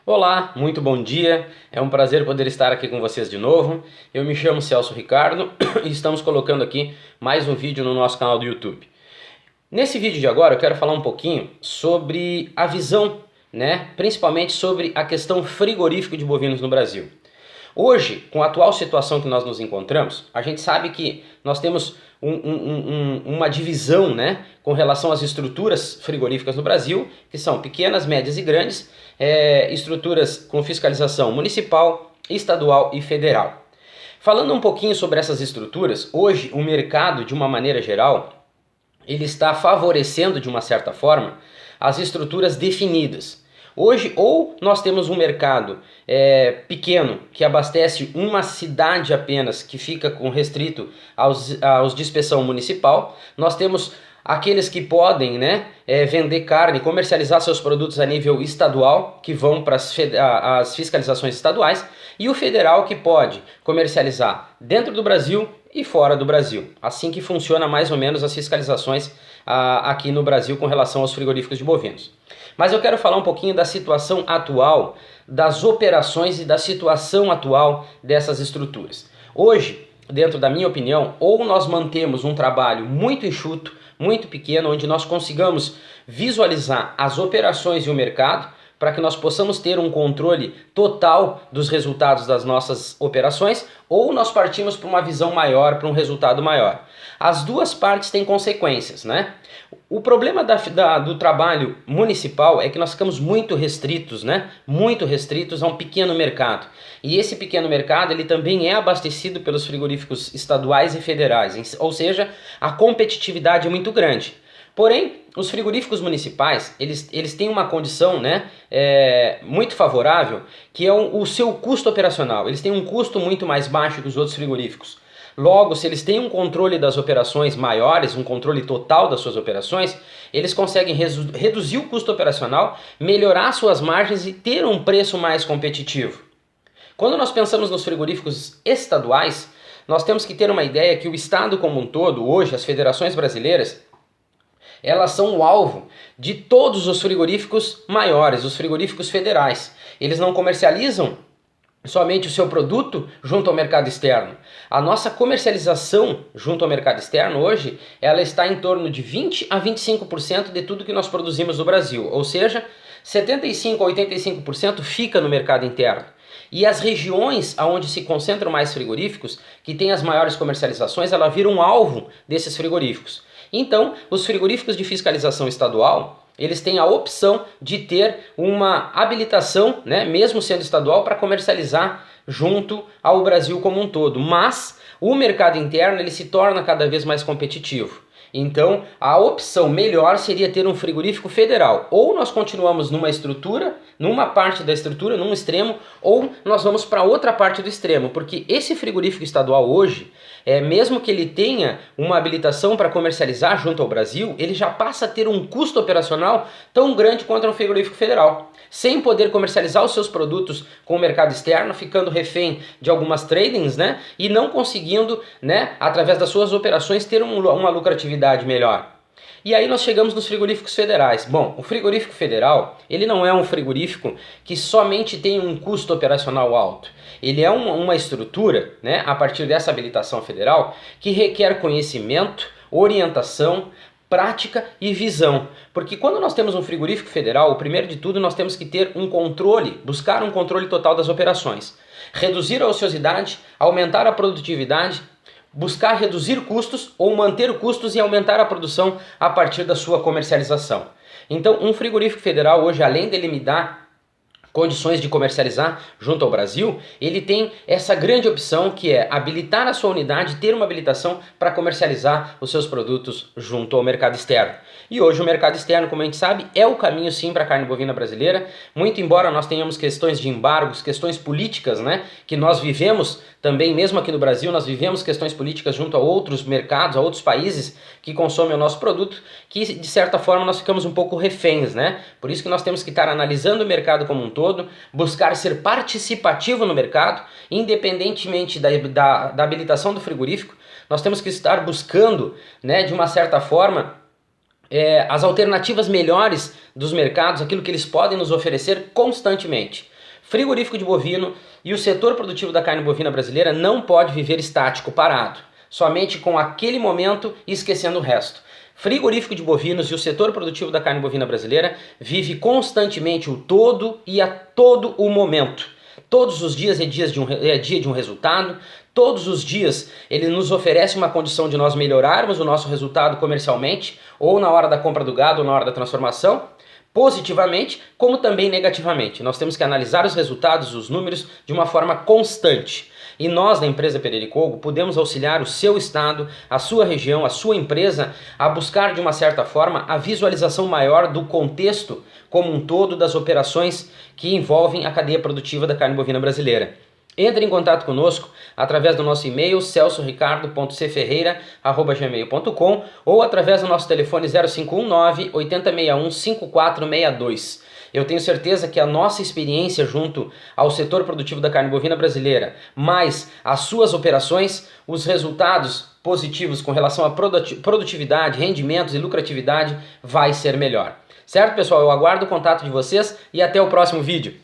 Olá, muito bom dia. É um prazer poder estar aqui com vocês de novo. Eu me chamo Celso Ricardo e estamos colocando aqui mais um vídeo no nosso canal do YouTube. Nesse vídeo de agora eu quero falar um pouquinho sobre a visão, principalmente sobre a questão frigorífico de bovinos no Brasil. Hoje, com a atual situação que nós nos encontramos, a gente sabe que nós temos uma divisão, com relação às estruturas frigoríficas no Brasil, que são pequenas, médias e grandes, estruturas com fiscalização municipal, estadual e federal. Falando um pouquinho sobre essas estruturas, hoje o mercado, de uma maneira geral, ele está favorecendo, de uma certa forma, as estruturas definidas. Hoje, ou nós temos um mercado pequeno, que abastece uma cidade apenas, que fica restrito aos de inspeção municipal. Nós temos aqueles que podem vender carne, comercializar seus produtos a nível estadual, que vão para as fiscalizações estaduais, e o federal, que pode comercializar dentro do Brasil e fora do Brasil. Assim que funciona mais ou menos as fiscalizações aqui no Brasil com relação aos frigoríficos de bovinos. Mas eu quero falar um pouquinho da situação atual, das operações e da situação atual dessas estruturas. Hoje, dentro da minha opinião, ou nós mantemos um trabalho muito enxuto, muito pequeno, onde nós consigamos visualizar as operações e o mercado, para que nós possamos ter um controle total dos resultados das nossas operações, ou nós partimos para uma visão maior, para um resultado maior. As duas partes têm consequências, O problema do trabalho municipal é que nós ficamos muito restritos, Muito restritos a um pequeno mercado. E esse pequeno mercado, ele também é abastecido pelos frigoríficos estaduais e federais, ou seja, a competitividade é muito grande. Porém, os frigoríficos municipais, eles têm uma condição muito favorável, que é o seu custo operacional. Eles têm um custo muito mais baixo que os outros frigoríficos. Logo, se eles têm um controle das operações maiores, um controle total das suas operações, eles conseguem reduzir o custo operacional, melhorar suas margens e ter um preço mais competitivo. Quando nós pensamos nos frigoríficos estaduais, nós temos que ter uma ideia que o Estado como um todo, hoje, as federações brasileiras, elas são o alvo de todos os frigoríficos maiores, os frigoríficos federais. Eles não comercializam somente o seu produto junto ao mercado externo. A nossa comercialização junto ao mercado externo hoje, ela está em torno de 20 a 25% de tudo que nós produzimos no Brasil. Ou seja, 75 a 85% fica no mercado interno. E as regiões onde se concentram mais frigoríficos, que têm as maiores comercializações, ela vira um alvo desses frigoríficos. Então, os frigoríficos de fiscalização estadual, eles têm a opção de ter uma habilitação, mesmo sendo estadual, para comercializar junto ao Brasil como um todo. Mas o mercado interno, ele se torna cada vez mais competitivo. Então, a opção melhor seria ter um frigorífico federal. Ou nós continuamos numa estrutura, numa parte da estrutura, num extremo, ou nós vamos para outra parte do extremo. Porque esse frigorífico estadual hoje, mesmo que ele tenha uma habilitação para comercializar junto ao Brasil, ele já passa a ter um custo operacional tão grande quanto um frigorífico federal, sem poder comercializar os seus produtos com o mercado externo, ficando refém de algumas tradings, e não conseguindo, através das suas operações, ter uma lucratividade melhor. E aí nós chegamos nos frigoríficos federais. Bom, o frigorífico federal, ele não é um frigorífico que somente tem um custo operacional alto. Ele é uma estrutura, a partir dessa habilitação federal, que requer conhecimento, orientação, prática e visão. Porque quando nós temos um frigorífico federal, o primeiro de tudo nós temos que ter um controle, buscar um controle total das operações. Reduzir a ociosidade, aumentar a produtividade, buscar reduzir custos ou manter custos e aumentar a produção a partir da sua comercialização. Então, um frigorífico federal hoje, além dele me dar condições de comercializar junto ao Brasil, ele tem essa grande opção, que é habilitar a sua unidade, ter uma habilitação para comercializar os seus produtos junto ao mercado externo. E hoje o mercado externo, como a gente sabe, é o caminho sim para a carne bovina brasileira, muito embora nós tenhamos questões de embargos, questões políticas, que nós vivemos também, mesmo aqui no Brasil, nós vivemos questões políticas junto a outros mercados, a outros países que consomem o nosso produto, que de certa forma nós ficamos um pouco reféns, Por isso que nós temos que estar analisando o mercado como um todo, buscar ser participativo no mercado, independentemente da habilitação do frigorífico. Nós temos que estar buscando, de uma certa forma, as alternativas melhores dos mercados, aquilo que eles podem nos oferecer constantemente. Frigorífico de bovino e o setor produtivo da carne bovina brasileira não pode viver estático, parado, somente com aquele momento e esquecendo o resto. Frigorífico de bovinos e o setor produtivo da carne bovina brasileira vive constantemente o todo e a todo o momento. Todos os dias é dia de um resultado, todos os dias ele nos oferece uma condição de nós melhorarmos o nosso resultado comercialmente, ou na hora da compra do gado, ou na hora da transformação, positivamente, como também negativamente. Nós temos que analisar os resultados, os números, de uma forma constante. E nós, da empresa Pereira e Cougo, podemos auxiliar o seu estado, a sua região, a sua empresa a buscar, de uma certa forma, a visualização maior do contexto como um todo das operações que envolvem a cadeia produtiva da carne bovina brasileira. Entre em contato conosco através do nosso e-mail celsoricardo.cferreira@gmail.com ou através do nosso telefone 0519 8061 5462. Eu tenho certeza que a nossa experiência junto ao setor produtivo da carne bovina brasileira, mais as suas operações, os resultados positivos com relação à produtividade, rendimentos e lucratividade vai ser melhor. Certo, pessoal? Eu aguardo o contato de vocês e até o próximo vídeo.